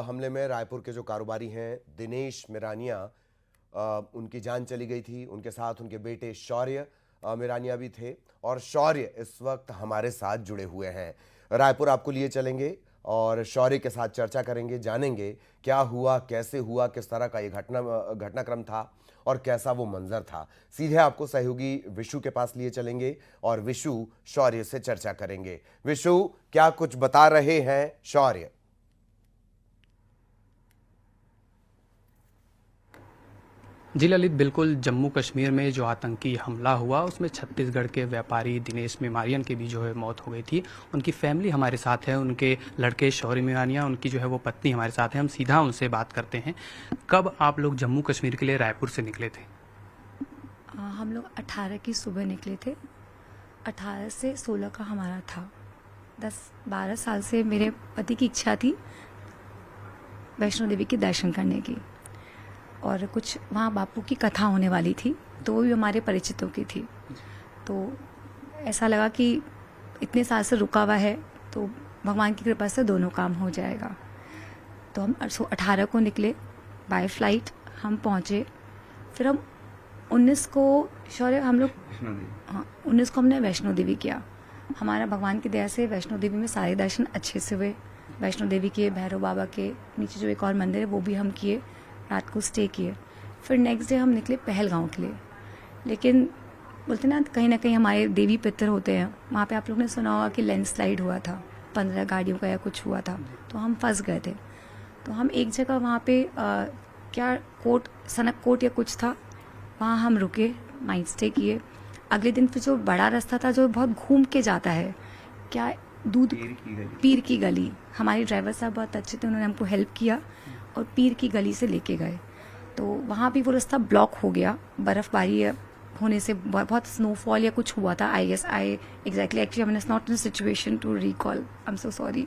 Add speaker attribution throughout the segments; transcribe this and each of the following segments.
Speaker 1: हमले में रायपुर के जो कारोबारी हैं दिनेश मिरानिया, उनकी जान चली गई थी। उनके साथ उनके बेटे शौर्य मिरानिया भी थे और शौर्य इस वक्त हमारे साथ जुड़े हुए हैं। रायपुर आपको लिए चलेंगे और शौर्य के साथ चर्चा करेंगे, जानेंगे क्या हुआ, कैसे हुआ, किस तरह का ये घटनाक्रम था और कैसा वो मंजर था। सीधे आपको सहयोगी विशु के पास लिए चलेंगे और विशु शौर्य से चर्चा करेंगे। विशु, क्या कुछ बता रहे हैं शौर्य?
Speaker 2: जी ललित, बिल्कुल। जम्मू कश्मीर में जो आतंकी हमला हुआ उसमें छत्तीसगढ़ के व्यापारी दिनेश मेमारियन की भी जो है मौत हो गई थी। उनकी फैमिली हमारे साथ है, उनके लड़के शौर्य मेमारिया, उनकी जो है वो पत्नी हमारे साथ है। हम सीधा उनसे बात करते हैं। कब आप लोग जम्मू कश्मीर के लिए रायपुर से निकले थे?
Speaker 3: हम लोग 18 की सुबह निकले थे। 18 से 16 का हमारा था। 10-12 साल से मेरे पति की इच्छा थी वैष्णो देवी के दर्शन करने की, और कुछ वहाँ बापू की कथा होने वाली थी, तो वो भी हमारे परिचितों की थी। तो ऐसा लगा कि इतने साल से रुका हुआ है तो भगवान की कृपा से दोनों काम हो जाएगा। तो हम 18 को निकले बाय फ्लाइट। हम पहुँचे, फिर हम 19 को शौर्य हम लोग 19 को हमने वैष्णो देवी किया। हमारा भगवान की दया से वैष्णो देवी में सारे दर्शन अच्छे से हुए। वैष्णो देवी के, भैरव बाबा के नीचे जो एक और मंदिर है वो भी हम किए, रात को स्टे किए। फिर नेक्स्ट डे हम निकले पहलगांव के लिए। लेकिन बोलते ना कहीं हमारे देवी पितर होते हैं, वहाँ पे आप लोगों ने सुना होगा कि लैंडस्लाइड हुआ था, 15 गाड़ियों का या कुछ हुआ था, तो हम फंस गए थे। तो हम एक जगह वहाँ पे क्या सनक कोट या कुछ था, वहाँ हम रुके, नाइट स्टे किए। अगले दिन फिर जो बड़ा रास्ता था जो बहुत घूम के जाता है, क्या पीर की गली, हमारे ड्राइवर साहब बहुत अच्छे थे, उन्होंने हमको हेल्प किया और पीर की गली से लेके गए। तो वहाँ भी वो रास्ता ब्लॉक हो गया, बर्फबारी होने से, बहुत स्नोफॉल या कुछ हुआ था। I exactly actually I am not in situation to recall, I am so sorry.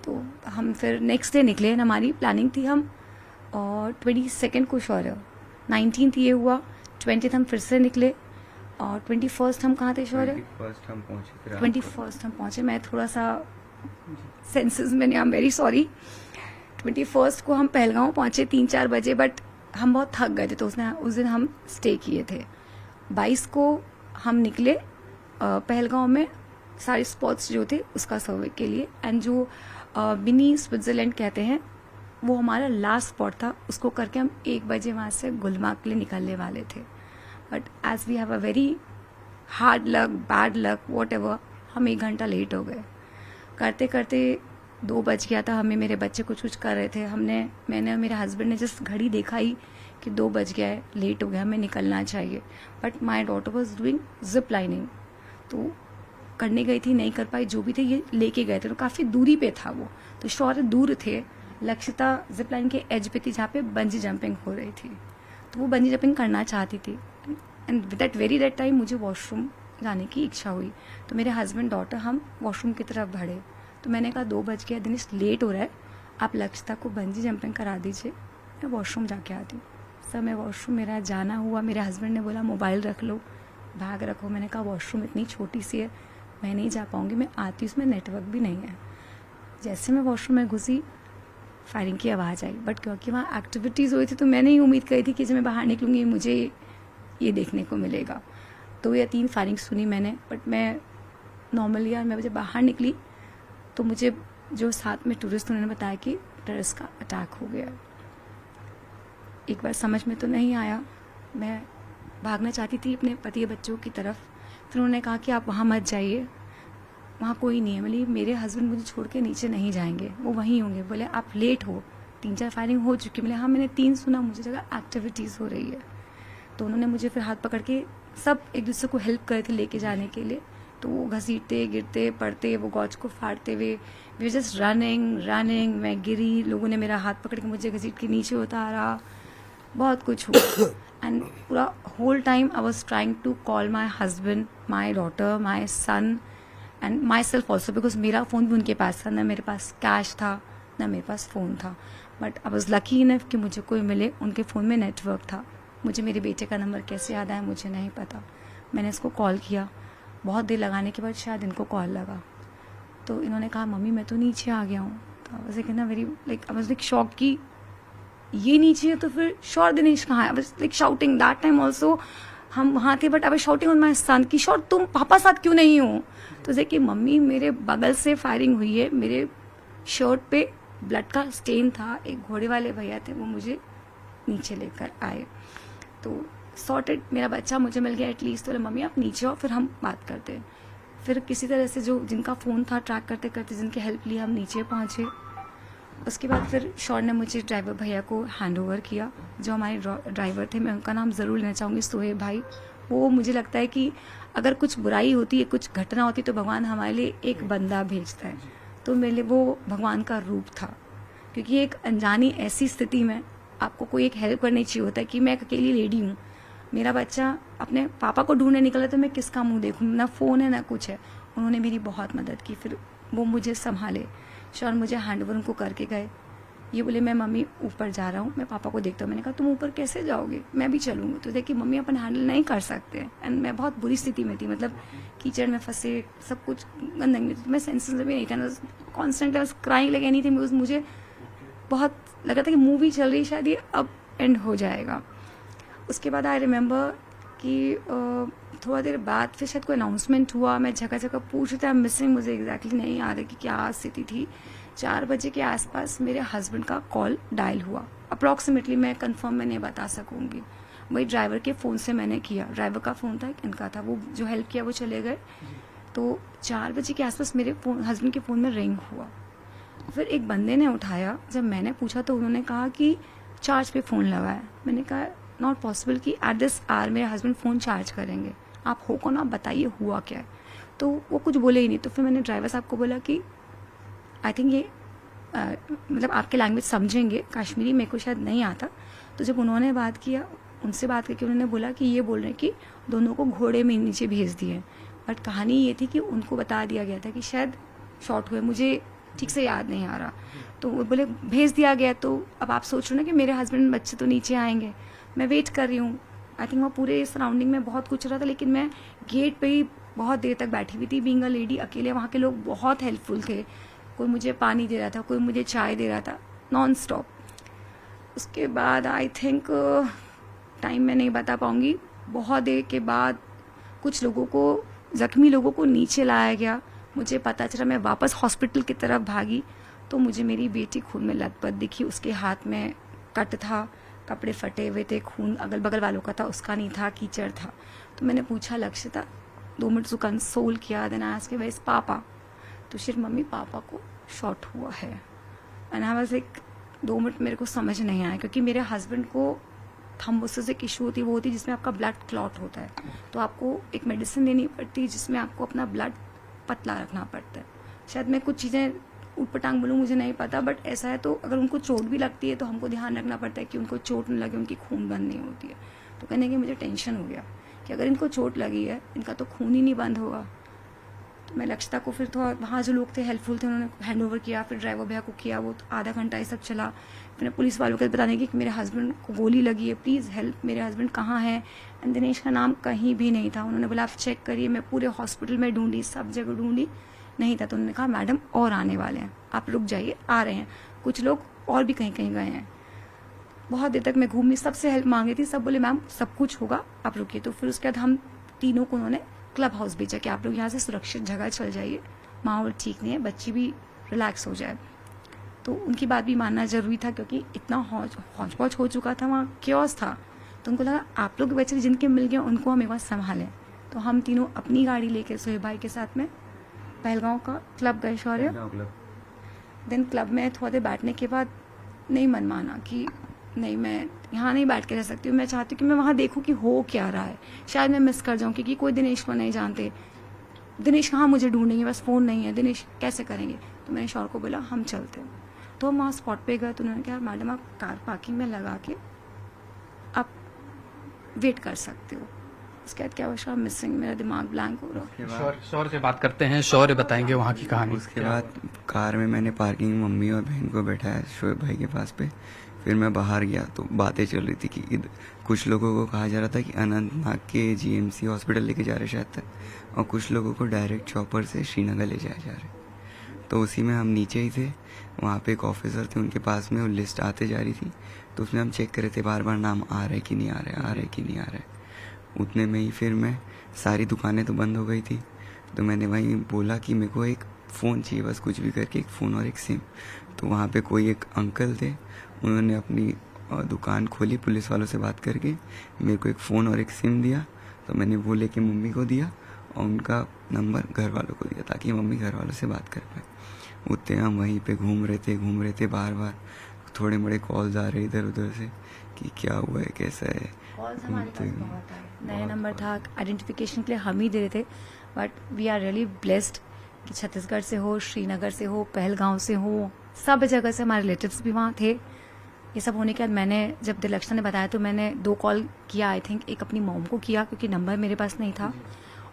Speaker 3: तो हम फिर नेक्स्ट डे निकले। हमारी प्लानिंग थी हम और 22 को शौर्य, 19 ये हुआ, 20 हम फिर से निकले और 21 हम कहाँ थे शौर्य? 21 हम पहुँचे। मैं थोड़ा सा सेंसेस में, आई एम वेरी सॉरी। 21 को हम पहलगांव पहुंचे 3-4 बजे, बट हम बहुत थक गए थे तो उस दिन हम स्टे किए थे। 22 को हम निकले पहलगांव में सारे स्पॉट्स जो थे उसका सर्वे के लिए, एंड जो मिनी स्विट्जरलैंड कहते हैं वो हमारा लास्ट स्पॉट था। उसको करके हम 1 बजे वहाँ से गुलमार्ग के लिए निकलने वाले थे। But as we have a very hard luck, bad luck, whatever, हम 1 घंटा लेट हो गए। करते करते 2 बज गया था हमें। मेरे बच्चे कुछ कर रहे थे, मैंने और मेरे हस्बैंड ने जस्ट घड़ी देखा ही कि 2 बज गया है, लेट हो गया, हमें निकलना चाहिए। But my daughter was doing zip lining, तो करने गई थी, नहीं कर पाई। जो भी थे ये लेके गए थे, तो काफ़ी दूरी पे था वो, तो शौर्य दूर थे। लक्षिता जिप लाइन के एज पे थी जहाँ पे बंजी जंपिंग हो रही थी, तो वो बंजी जंपिंग करना चाहती थी। एंड विद दैट टाइम मुझे वॉशरूम जाने की इच्छा हुई, तो मेरे हस्बैंड डॉटर हम वॉशरूम की तरफ बढ़े। तो मैंने कहा 2 बज गया, दिनेश लेट हो रहा है, आप लक्षिता को बंजी जंपिंग करा दीजिए, मैं वॉशरूम जाके आती हूँ। सर मैं वॉशरूम, मेरा जाना हुआ। मेरे हस्बैंड ने बोला मोबाइल रख लो, बैग रखो। मैंने कहा वॉशरूम इतनी छोटी सी है, मैं नहीं जा पाऊँगी, मैं आती हूँ, उसमें नेटवर्क भी नहीं है। जैसे मैं वॉशरूम में घुसी, फायरिंग की आवाज़ आई। बट क्योंकि वहाँ एक्टिविटीज़ हुई थी तो मैं नहीं उम्मीद करी थी कि जब मैं बाहर निकलूँगी मुझे ये देखने को मिलेगा। 2 या 3 फायरिंग सुनी मैंने, बट मैं नॉर्मली, यार मैं जब बाहर निकली तो मुझे जो साथ में टूरिस्ट उन्होंने बताया कि टेररिस्ट का अटैक हो गया। एक बार समझ में तो नहीं आया, मैं भागना चाहती थी अपने पति बच्चों की तरफ। फिर उन्होंने कहा कि आप वहाँ मत जाइए, वहाँ कोई नहीं है। बोली मेरे हस्बैंड मुझे छोड़ के नीचे नहीं जाएंगे, वो वहीं होंगे। बोले आप लेट हो, 3-4 फायरिंग हो चुकी। बोले हाँ मैंने 3 सुना, मुझे जगह एक्टिविटीज़ हो रही है। तो उन्होंने मुझे फिर हाथ पकड़ के, सब एक दूसरे को हेल्प करे थे लेके जाने के लिए। तो वो घसीटते, गिरते, पड़ते, वो गॉज को फाड़ते हुए, वी जस्ट रनिंग। मैं गिरी, लोगों ने मेरा हाथ पकड़ के मुझे घसीट के नीचे उतारा, बहुत कुछ हुआ। एंड पूरा whole time I was trying to call my husband, my daughter, my son and myself also, because मेरा फ़ोन भी उनके पास था, ना मेरे पास कैश था ना मेरे पास फ़ोन था। But I was lucky enough कि मुझे कोई मिले। उनके फ़ोन में नेटवर्क था। मुझे मेरे बेटे का नंबर कैसे याद आया मुझे नहीं पता। मैंने इसको कॉल किया, बहुत देर लगाने के बाद शायद इनको कॉल लगा, तो इन्होंने कहा मम्मी मैं तो नीचे आ गया हूँ। तो आई वाज लाइक ना very like I was like shock कि ये नहीं चाहिए तो फिर श्योर दिनेश कहाँ है? आई was like shouting that time also, हम वहाँ थे but I was shouting on my son कि श्योर तुम पापा साथ क्यों नहीं हो? तो देखिए मम्मी मेरे बगल से फायरिंग हुई है, मेरे शर्ट पे ब्लड का स्टेन था, एक घोड़े वाले भैया थे वो मुझे नीचे लेकर आए। तो सॉर्टेड, मेरा बच्चा मुझे मिल गया एटलीस्ट। तो बोले मम्मी आप नीचे आओ फिर हम बात करते हैं। फिर किसी तरह से जो जिनका फ़ोन था ट्रैक करते करते जिनकी हेल्प ली हम नीचे पहुँचे। उसके बाद फिर शौर ने मुझे ड्राइवर भैया को हैंड ओवर किया। जो हमारे ड्राइवर थे, मैं उनका नाम ज़रूर लेना चाहूँगी, सोहेब भाई। वो मुझे लगता है कि अगर कुछ बुराई होती है, कुछ घटना होती है तो भगवान हमारे लिए एक बंदा भेजता है। तो मेरे लिए वो भगवान का रूप था, क्योंकि एक अनजानी ऐसी स्थिति में आपको कोई एक हेल्प करनी चाहिए होता है कि मैं एक अकेली लेडी हूँ, मेरा बच्चा अपने पापा को ढूंढने निकला तो मैं किसका मुंह देखूँ, ना फ़ोन है ना कुछ है। उन्होंने मेरी बहुत मदद की, फिर वो मुझे संभाले। शौर मुझे हैंड ओवर उनको करके गए। ये बोले मैं मम्मी ऊपर जा रहा हूँ, मैं पापा को देखता हूँ। मैंने कहा तुम ऊपर कैसे जाओगे, मैं भी चलूँगी। तो देखिए मम्मी अपन हैंडल नहीं कर सकते एंड मैं बहुत बुरी स्थिति में थी, मतलब कीचड़ में फंसे, सब कुछ गंदगी में, मैं सेंसेस में नहीं था, constant I was crying like anything. मुझे बहुत लगा था कि मूवी चल रही है, शायद ये अब एंड हो जाएगा। उसके बाद आई रिमेंबर कि थोड़ा देर बाद फिर शायद कोई अनाउंसमेंट हुआ, मैं जगह जगह पूछ रही थी, मिसिंग, मुझे एग्जैक्टली नहीं याद है कि क्या स्थिति थी। 4 बजे के आसपास मेरे हस्बैंड का कॉल डायल हुआ, अप्रॉक्सीमेटली मैं कंफर्म में नहीं बता सकूंगी, वही ड्राइवर के फ़ोन से मैंने किया। ड्राइवर का फ़ोन था, इनका था, वो जो हेल्प किया वो चले गए। तो 4 बजे के आसपास मेरे हस्बैंड के फ़ोन में रिंग हुआ। फिर एक बंदे ने उठाया, जब मैंने पूछा तो उन्होंने कहा कि चार्ज पे फ़ोन लगा है। मैंने कहा नॉट पॉसिबल कि एट दिस आवर मेरे हस्बैंड फ़ोन चार्ज करेंगे, आप हो कौन, आप बताइए हुआ क्या है। तो वो कुछ बोले ही नहीं। तो फिर मैंने ड्राइवर साहब को बोला कि आई थिंक ये मतलब आपके लैंग्वेज समझेंगे, कश्मीरी मेरे को शायद नहीं आता। तो जब उन्होंने बात किया, उनसे बात करके उन्होंने बोला कि ये बोल रहे हैं कि दोनों को घोड़े में नीचे भेज दिए। बट कहानी ये थी कि उनको बता दिया गया था कि शायद शॉर्ट हुए, मुझे ठीक से याद नहीं आ रहा। तो वो बोले भेज दिया गया। तो अब आप सोच रहे हो ना कि मेरे हस्बैंड बच्चे तो नीचे आएंगे, मैं वेट कर रही हूँ। आई थिंक वहाँ पूरे सराउंडिंग में बहुत कुछ रहा था, लेकिन मैं गेट पे ही बहुत देर तक बैठी हुई थी, बीइंग अ लेडी अकेले। वहाँ के लोग बहुत हेल्पफुल थे, कोई मुझे पानी दे रहा था, कोई मुझे चाय दे रहा था, नॉन स्टॉप। उसके बाद आई थिंक टाइम मैं नहीं बता पाऊँगी, बहुत देर के बाद कुछ लोगों को, जख्मी लोगों को नीचे लाया गया। मुझे पता चला, मैं वापस हॉस्पिटल की तरफ भागी तो मुझे मेरी बेटी खून में लथपथ दिखी। उसके हाथ में कट था, कपड़े फटे हुए थे, खून अगल बगल वालों का था, उसका नहीं था, कीचड़ था। तो मैंने पूछा लक्ष्यता, 2 मिनट उसको कंसोल किया। Then I asked where is papa. तो सिर्फ मम्मी पापा को शॉट हुआ है। And I was like 2 minute मेरे को समझ नहीं आया, क्योंकि मेरे हस्बैंड को थ्रोम्बोसिस एक इशू होती है, वो होती है जिसमें आपका ब्लड क्लॉट होता है। तो आपको एक मेडिसिन लेनी पड़ती है जिसमें आपको अपना ब्लड पतला रखना पड़ता है। शायद मैं कुछ चीज़ें ऊटपटांग बोलूँ, मुझे नहीं पता, बट ऐसा है। तो अगर उनको चोट भी लगती है तो हमको ध्यान रखना पड़ता है कि उनको चोट न लगे, उनकी खून बंद नहीं होती है। तो कहने की मुझे टेंशन हो गया कि अगर इनको चोट लगी है, इनका तो खून ही नहीं बंद होगा। तो मैं लक्ष्यता को फिर थोड़ा, वहाँ जो लोग थे हेल्पफुल थे, उन्होंने हैंड ओवर किया। फिर ड्राइवर भैया को किया, वो आधा घंटा ये सब चला। फिर पुलिस वालों को बताने की कि मेरे हस्बैंड को गोली लगी है, प्लीज़ हेल्प, मेरे हस्बैंड कहाँ हैं। एंड दिनेश का नाम कहीं भी नहीं था। उन्होंने बोला आप चेक करिए। मैं पूरे हॉस्पिटल में ढूंढी, सब जगह ढूंढी, नहीं था। तो उन्होंने कहा मैडम और आने वाले हैं, आप रुक जाइए, आ रहे हैं। कुछ लोग और भी कहीं कहीं गए हैं। बहुत देर तक मैं घूमी, सबसे हेल्प मांगी थी, सब बोले मैम सब कुछ होगा, आप रुकिए। तो फिर उसके बाद हम तीनों को उन्होंने क्लब हाउस भेजा कि आप लोग यहाँ से सुरक्षित जगह चल जाइए, माहौल ठीक नहीं है, बच्ची भी रिलैक्स हो जाए। तो उनकी बात भी मानना ज़रूरी था, क्योंकि इतना हौच पौच हो चुका था, वहाँ क्योस था। तो उनको लगा आप लोग बच्चे जिनके मिल गए उनको हम एक बार संभालें। तो हम तीनों अपनी गाड़ी लेकर सोहेब भाई के साथ में पहलगांव का क्लब गए, शौर्य। देन क्लब में थोड़ा देर बैठने के बाद नहीं मन माना कि नहीं, मैं यहाँ नहीं बैठ के रह सकती हूँ। मैं चाहती हूँ कि मैं वहाँ देखूँ कि हो क्या रहा है, शायद मैं मिस कर जाऊँ, क्योंकि कोई दिनेश को नहीं जानते। दिनेश कहाँ मुझे ढूंढेंगे, बस फ़ोन नहीं है, दिनेश कैसे करेंगे। तो मैंने शौर को बोला हम चलते हैं। तो हम वहाँ स्पॉट पे गए। तो उन्होंने कहा मैडम आप कार पार्किंग में लगा के आप वेट कर सकते हो। उसके बाद क्या हुआ, मिसिंग, मेरा दिमाग ब्लैंक हो रहा।
Speaker 2: शौर्य से बात करते हैं, शौर्य बताएंगे वहाँ की कहानी।
Speaker 4: उसके बाद कार में मैंने पार्किंग में मम्मी और बहन को बैठाया शोएब भाई के पास पे। फिर मैं बाहर गया तो बातें चल रही थी कि कुछ लोगों को कहा जा रहा था कि अनंतनाग के जीएमसी हॉस्पिटल लेके जा रहे शायद तक, और कुछ लोगों को डायरेक्ट चॉपर से श्रीनगर ले जाया जा रहे। तो उसी में हम नीचे ही थे, वहाँ पे एक ऑफिसर थे, उनके पास में वो लिस्ट आते जा रही थी, तो उसमें हम चेक कर रहे थे बार बार नाम आ रहा है कि नहीं आ रहा है, आ रहा है कि नहीं आ रहा है। उतने में ही फिर मैं, सारी दुकानें तो बंद हो गई थी, तो मैंने वहीं बोला कि मेरे को एक फ़ोन चाहिए, बस कुछ भी करके एक फ़ोन और एक सिम। तो वहाँ पे कोई एक अंकल थे, उन्होंने अपनी दुकान खोली, पुलिस वालों से बात करके मेरे को एक फ़ोन और एक सिम दिया। तो मैंने वो लेके मम्मी को दिया और उनका नंबर घर वालों को दिया, ताकि मम्मी घर वालों से बात कर पाए। उतने हम वहीं पे घूम रहे थे, बार बार थोड़े बड़े कॉल्स आ रहे इधर उधर से कि क्या हुआ है, कैसा है।
Speaker 3: कॉल्स हमारे पास बहुत आए, नया नंबर था, आइडेंटिफिकेशन के लिए हम ही दे रहे थे, but we are really blessed कि छत्तीसगढ़ से हो, श्रीनगर से हो, पहलगांव से हो, सब जगह से हमारे रिलेटिव्स भी वहाँ थे। ये सब होने के बाद मैंने, जब दिलक्षणा ने बताया तो मैंने 2 कॉल किया, आई थिंक एक अपनी मॉम को किया क्योंकि नंबर मेरे पास नहीं था,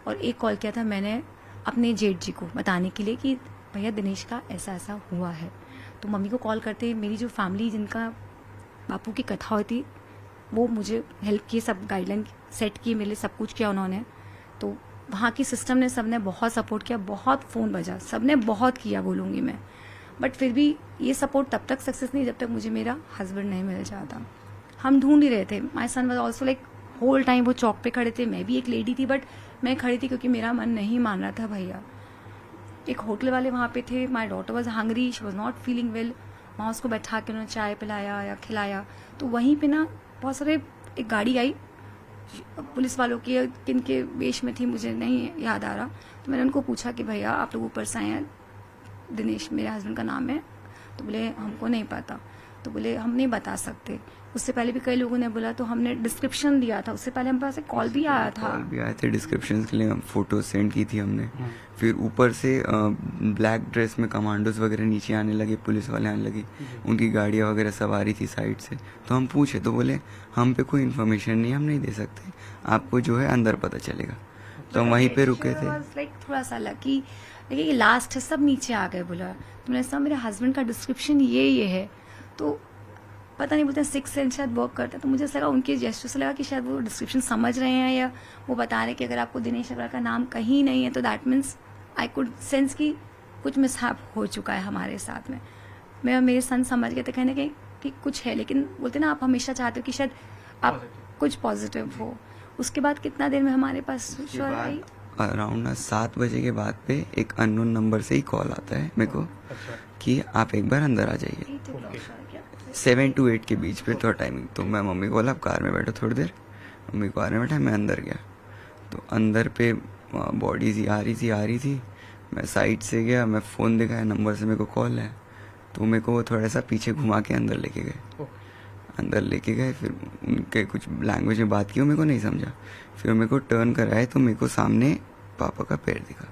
Speaker 3: और एक कॉल किया था मैंने अपने जेठ जी को बताने के लिए कि भैया दिनेश का ऐसा ऐसा हुआ है। तो मम्मी को कॉल करते, मेरी जो फैमिली जिनका बापू की कथा हुई थी वो मुझे हेल्प किए, सब गाइडलाइन सेट किए मेरे लिए, सब कुछ किया उन्होंने। तो वहाँ की सिस्टम ने, सबने बहुत सपोर्ट किया, बहुत फ़ोन बजा, सबने बहुत किया बोलूँगी मैं, बट फिर भी ये सपोर्ट तब तक सक्सेस नहीं जब तक मुझे मेरा हस्बैंड नहीं मिल जाता। हम ढूंढ ही रहे थे, my son was also like whole time वो चौक पे खड़े थे, मैं भी एक लेडी थी, बट मैं खड़ी थी क्योंकि मेरा मन नहीं मान रहा था भैया। एक होटल वाले वहाँ पे थे, my daughter was hungry, she was not feeling well, वहाँ उसको बैठा के उन्होंने चाय पिलाया या खिलाया। तो वहीं पे ना बहुत सारे, एक गाड़ी आई पुलिस वालों की, किन के वेश में थी मुझे नहीं याद आ रहा, तो मैंने उनको पूछा कि भैया आप लोग ऊपर से आए हैं, दिनेश मेरे हस्बैंड का नाम है। तो बोले हमको नहीं पता, तो बोले हम नहीं बता सकते। उससे पहले भी कई लोगों ने बोला, तो हमने डिस्क्रिप्शन दिया था, उससे पहले हम पास एक कॉल भी आया था,
Speaker 4: कॉल भी आए थे डिस्क्रिप्शन के लिए, हम फोटो सेंड की थी हमने। फिर ऊपर से ब्लैक ड्रेस में कमांडोज वगैरह नीचे आने लगे, पुलिस वाले आने लगे, उनकी गाड़ियाँ वगैरह सब आ रही थी साइड से। तो हम पूछे तो बोले हम पे कोई इन्फॉर्मेशन नहीं, हम नहीं दे सकते, आपको जो है अंदर पता चलेगा। तो हम वहीं पे रुके थे।
Speaker 3: लाइक थोड़ा सा लकी, देखिए ये लास्ट है, सब नीचे आ गए। बोला तो मैंने समझा मेरे हस्बैंड का डिस्क्रिप्शन ये है, तो पता नहीं, बोलते हैं 6 सेंस शायद वर्क करता है, तो मुझे ऐसा लगा उनके जेस्चर से लगा कि शायद वो डिस्क्रिप्शन समझ रहे हैं, या वो बता रहे हैं कि अगर आपको दिनेश अग्रवाल का नाम कहीं नहीं है तो that means I could sense कि कुछ मिसहैप हो चुका है हमारे साथ में। मैं और मेरे सन समझ गए थे कहीं ना कहीं कि कुछ है, लेकिन बोलते ना आप हमेशा चाहते हो कि शायद आप कुछ पॉजिटिव हो। उसके बाद कितना देर में हमारे पास श्योर आई,
Speaker 4: अराउंड 7 बजे के बाद पे एक अननोन नंबर से ही कॉल आता है मेरे को कि आप एक बार अंदर आ जाइए। 7 to 8 के बीच पे तो टाइमिंग। तो मैं मम्मी को बोला आप कार में बैठो थोड़ी देर, मम्मी कार में बैठा, मैं अंदर गया। तो अंदर पे बॉडीज आ रही थी, मैं साइड से गया, मैं फ़ोन दिखाया, नंबर से मेरे को कॉल है, तो मेरे को वो थोड़ा सा पीछे घुमा के अंदर लेके गए। फिर उनके कुछ लैंग्वेज में बात की, वो मेरे को नहीं समझा। फिर मेरे को टर्न कराए तो मेरे को सामने पापा का पैर दिखा।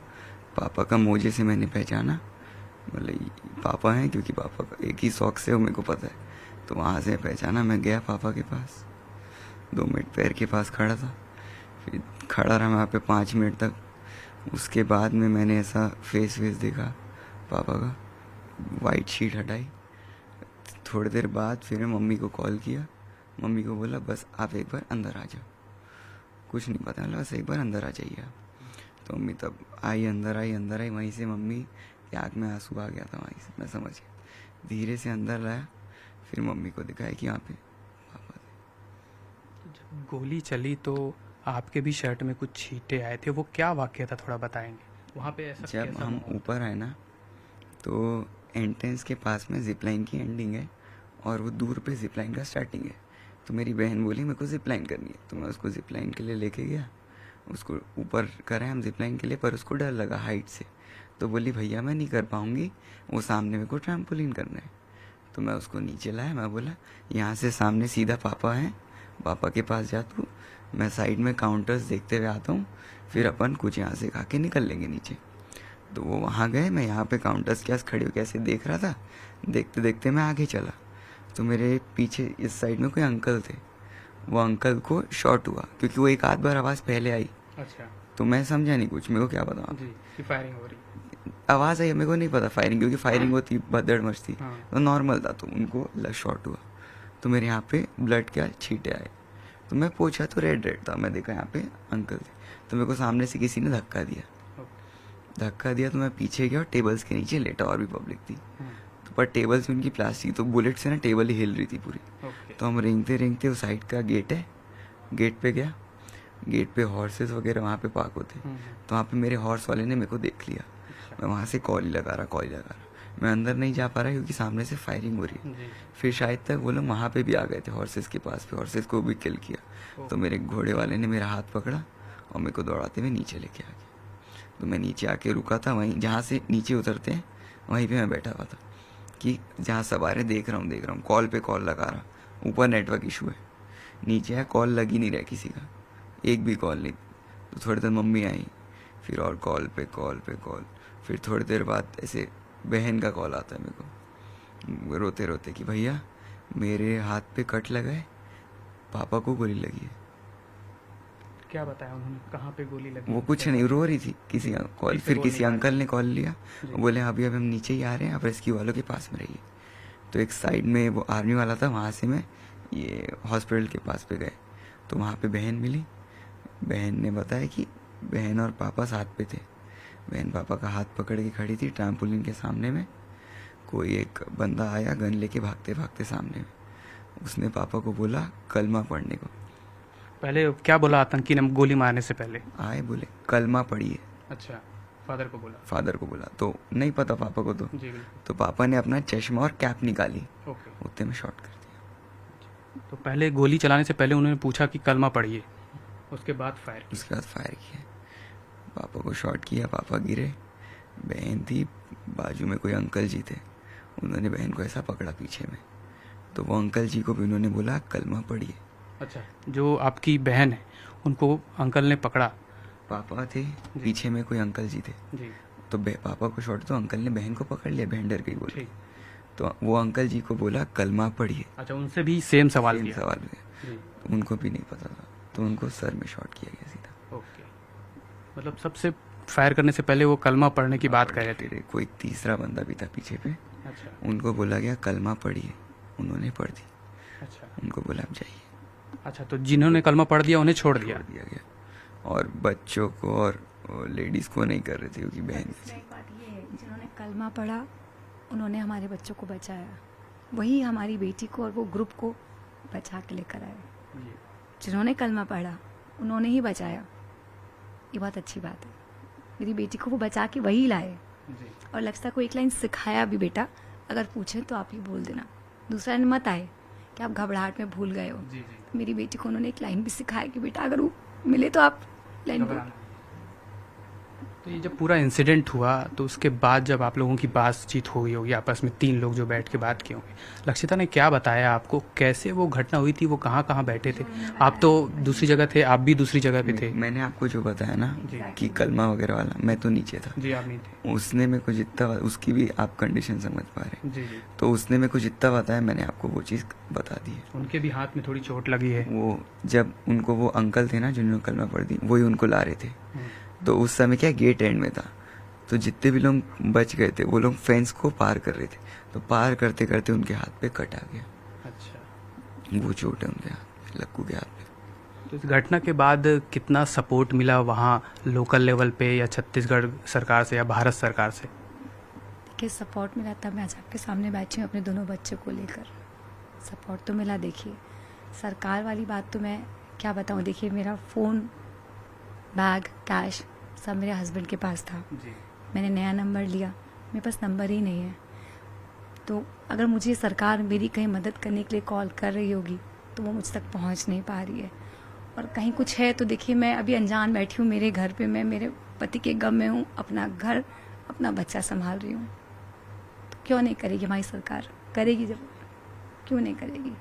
Speaker 4: पापा का मोजे से मैंने पहचाना, बोले पापा हैं, क्योंकि पापा का एक ही सॉक्स से वो मेरे को पता है। तो वहाँ से पहचाना, मैं गया पापा के पास, 2 मिनट पैर के पास खड़ा था, फिर खड़ा रहा वहाँ पे 5 मिनट तक। उसके बाद में मैंने ऐसा फेस देखा पापा का, वाइट शीट हटाई। थोड़ी देर बाद फिर मम्मी को कॉल किया, मम्मी को बोला बस आप एक बार अंदर आ जाओ, कुछ नहीं पता, बस एक बार अंदर आ जाइए आप। तो मम्मी तब आई, अंदर आई। वहीं से मम्मी की आँख में आंसू आ गया था, वहीं से मैं समझ गया। धीरे से अंदर लाया, फिर मम्मी को दिखाया कि यहाँ पे पापा थे।
Speaker 2: जब गोली चली तो आपके भी शर्ट में कुछ छींटे आए थे, वो क्या वाकया था थोड़ा बताएंगे? वहाँ पे ऐसा
Speaker 4: जब हम ऊपर आए ना, तो एंट्रेंस के पास में जिपलाइन की एंडिंग है और वो दूर पे जिपलाइन का स्टार्टिंग है। तो मेरी बहन बोली मेरे को जिपलाइन करनी है, तो मैं उसको जिपलाइन के लिए लेके गया। उसको ऊपर कराए हम जिपलाइन के लिए, पर उसको डर लगा हाइट से, तो बोली भैया मैं नहीं कर पाऊँगी, वो सामने मेरे को ट्रैम्पोलिन करना है। तो मैं उसको नीचे लाया, मैं बोला यहाँ से सामने सीधा पापा हैं, पापा के पास जा तू, मैं साइड में काउंटर्स देखते हुए आता हूँ, फिर अपन कुछ यहाँ से खा के निकल लेंगे नीचे। तो वो वहाँ गए, मैं यहाँ पे काउंटर्स के पास खड़े होकर ऐसे देख रहा था। देखते देखते मैं आगे चला, तो मेरे पीछे इस साइड में कोई अंकल थे। वो अंकल को शॉट हुआ, क्योंकि वो एक आध बार आवाज़ पहले आई।
Speaker 2: अच्छा,
Speaker 4: तो मैं समझा नहीं कुछ, मेरे को क्या पता
Speaker 2: जी कि फायरिंग हो रही।
Speaker 4: आवाज़ आई, मेरे को नहीं पता फायरिंग, क्योंकि फायरिंग होती भदड़ मच थी।
Speaker 2: हाँ।
Speaker 4: तो नॉर्मल था, तो उनको शॉट हुआ। तो मेरे यहाँ पे ब्लड के छींटे आए, तो मैं पूछा तो रेड था। मैं देखा यहाँ पे अंकल थे, तो मेरे को सामने से किसी ने धक्का दिया। धक्का दिया तो मैं पीछे गया और टेबल्स के नीचे लेटा, और भी पब्लिक थी। तो पर टेबल्स उनकी प्लास्टिक, तो बुलेट से ना टेबल ही हिल रही थी पूरी। तो हम रेंगते रेंगते उस साइड का गेट है, गेट पे गया। गेट पे हॉर्सेस वगैरह वहाँ पे पार्क होते, तो वहाँ पे मेरे हॉर्स वाले ने मेरे को देख लिया। मैं वहाँ से कॉल ही लगा रहा। मैं अंदर नहीं जा पा रहा क्योंकि सामने से फायरिंग हो रही है। फिर शायद तक वो लोग वहाँ पे भी आ गए थे हॉर्सेस के पास पे, हॉर्सेस को भी किल किया। तो मेरे घोड़े वाले ने मेरा हाथ पकड़ा और मेरे को दौड़ाते हुए नीचे लेके आ गया। तो मैं नीचे आके रुका था, वहीं जहाँ से नीचे उतरते हैं वहीं पे मैं बैठा हुआ था कि जहाँ सवारे देख रहा हूँ, कॉल पे कॉल लगा रहा। ऊपर नेटवर्क इशू है, नीचे है कॉल लग ही नहीं रहा किसी का, एक भी कॉल नहीं। तो थोड़ी देर मम्मी आई, फिर और कॉल पे कॉल। फिर थोड़ी देर बाद ऐसे बहन का कॉल आता है मेरे को रोते रोते कि भैया मेरे हाथ पे कट लगा है, पापा को गोली लगी है।
Speaker 2: क्या बताया उन्होंने, कहाँ पे गोली लगी?
Speaker 4: वो कुछ नहीं, रो रही थी। किसी कॉल, फिर किसी अंकल ने कॉल लिया, बोले अभी हम नीचे ही आ रहे हैं, आप रेस्क्यू वालों के पास में रहिए। तो एक साइड में वो आर्मी वाला था, वहाँ से मैं ये हॉस्पिटल के पास पे गए। तो वहाँ पे बहन मिली। बहन ने बताया कि बहन और पापा साथ पे थे। बहन पापा का हाथ पकड़ के खड़ी थी ट्रैम्पोलिन के सामने में। कोई एक बंदा आया गन लेके भागते भागते सामने में, उसने पापा को बोला कलमा पढ़ने को।
Speaker 2: पहले क्या बोला आतंकी ने गोली मारने से पहले?
Speaker 4: आए बोले कलमा पढ़िए।
Speaker 2: अच्छा, फादर को बोला।
Speaker 4: तो नहीं पता पापा को तो।
Speaker 2: जी बिल्कुल।
Speaker 4: तो पापा ने अपना चश्मा और कैप निकाली,
Speaker 2: ओके।
Speaker 4: उतने में शॉट कर दिया।
Speaker 2: तो पहले गोली चलाने से पहले उन्होंने पूछा कि कलमा पढ़िए, उसके बाद फायर
Speaker 4: किया। पापा को शॉट किया, पापा गिरे। बहन थी बाजू में, कोई अंकल जी थे, उन्होंने बहन को ऐसा पकड़ा पीछे में। तो वो अंकल जी को भी उन्होंने बोला कलमा पढ़िए।
Speaker 2: अच्छा, जो आपकी बहन है उनको अंकल ने पकड़ा?
Speaker 4: पापा थे पीछे में, कोई अंकल जी थे।
Speaker 2: जी।
Speaker 4: तो पापा को शॉट, तो अंकल ने बहन को पकड़ लिया, बहन डर गई बोली। तो वो अंकल जी को बोला कलमा पढ़िए।
Speaker 2: अच्छा, उनसे भी सेम सवाल
Speaker 4: हुए।
Speaker 2: जी।
Speaker 4: उनको भी नहीं पता था, तो उनको सर में शॉट किया गया सीधा।
Speaker 2: ओके, मतलब सबसे फायर करने से पहले वो कलमा पढ़ने की बात कह रहे थे।
Speaker 4: कोई तीसरा बंदा भी था पीछे पे,
Speaker 2: अच्छा।
Speaker 4: उनको बोला गया कलमा पढ़िए, उन्होंने पढ़ दी।
Speaker 2: अच्छा।
Speaker 4: उनको बोला आप जाइए।
Speaker 2: अच्छा, तो जिन्होंने कलमा पढ़ दिया उन्हें छोड़ दिया
Speaker 4: गया। और बच्चों को और लेडीज को नहीं कर रहे थे क्योंकि बहन थी।
Speaker 3: बात ये है, जिन्होंने कलमा पढ़ा उन्होंने हमारे बच्चों को बचाया, वही हमारी बेटी को और वो ग्रुप को बचा के लेकर आए। जिन्होंने कलमा पढ़ा उन्होंने ही बचाया, ये बहुत अच्छी बात है। मेरी बेटी को वो बचा के वही लाए। और लक्षिता को एक लाइन सिखाया भी, बेटा अगर पूछे तो आप ही बोल देना, दूसरा दिन मत आए कि आप घबराहट में भूल गए हो। मेरी बेटी को उन्होंने एक लाइन भी सिखाया कि बेटा अगर वो मिले तो आप लाइन बोल।
Speaker 2: तो ये जब पूरा इंसिडेंट हुआ तो उसके बाद जब आप लोगों की बातचीत हो गई होगी आपस में, 3 लोग जो बैठ के बात किए होंगे, लक्षिता ने क्या बताया आपको, कैसे वो घटना हुई थी, वो कहाँ बैठे थे? आप तो दूसरी जगह थे, आप भी दूसरी जगह पे थे।
Speaker 4: मैंने आपको जो बताया ना कि कलमा वगैरह वाला, मैं तो नीचे था।
Speaker 2: जी, आप नहीं थे।
Speaker 4: उसने मेरे को जितना, उसकी भी आप कंडीशन समझ पा रहे
Speaker 2: जी।
Speaker 4: तो उसने मेरे को जितना बताया मैंने आपको वो चीज़ बता दी है।
Speaker 2: उनके भी हाथ में थोड़ी चोट लगी है।
Speaker 4: वो जब उनको वो अंकल थे ना जिन्होंने कलमा पढ़ दी, वही उनको ला रहे थे। तो उस समय क्या गेट एंड में था, तो जितने भी लोग बच गए थे वो लोग फेंस को पार कर रहे थे, तो पार करते करते उनके हाथ पे कट आ गया।
Speaker 2: अच्छा,
Speaker 4: वो चोट है उनके हाथ, लक्कू के हाथ पे।
Speaker 2: तो इस घटना के बाद कितना सपोर्ट मिला वहाँ लोकल लेवल पे, या छत्तीसगढ़ सरकार से, या भारत सरकार से?
Speaker 3: देखिए, सपोर्ट मिला तब मैं आज आपके सामने बैठी हूँ अपने दोनों बच्चों को लेकर। सपोर्ट तो मिला। देखिए, सरकार वाली बात तो मैं क्या बताऊँ। देखिए, मेरा फ़ोन, बैग, कैश सब मेरे हस्बैंड के पास था। मैंने नया नंबर लिया, मेरे पास नंबर ही नहीं है। तो अगर मुझे सरकार मेरी कहीं मदद करने के लिए कॉल कर रही होगी तो वो मुझ तक पहुंच नहीं पा रही है। और कहीं कुछ है तो देखिए, मैं अभी अनजान बैठी हूँ मेरे घर पे, मैं मेरे पति के गम में हूँ, अपना घर, अपना बच्चा संभाल रही हूँ। तो क्यों नहीं करेगी हमारी सरकार? करेगी, जब क्यों नहीं करेगी।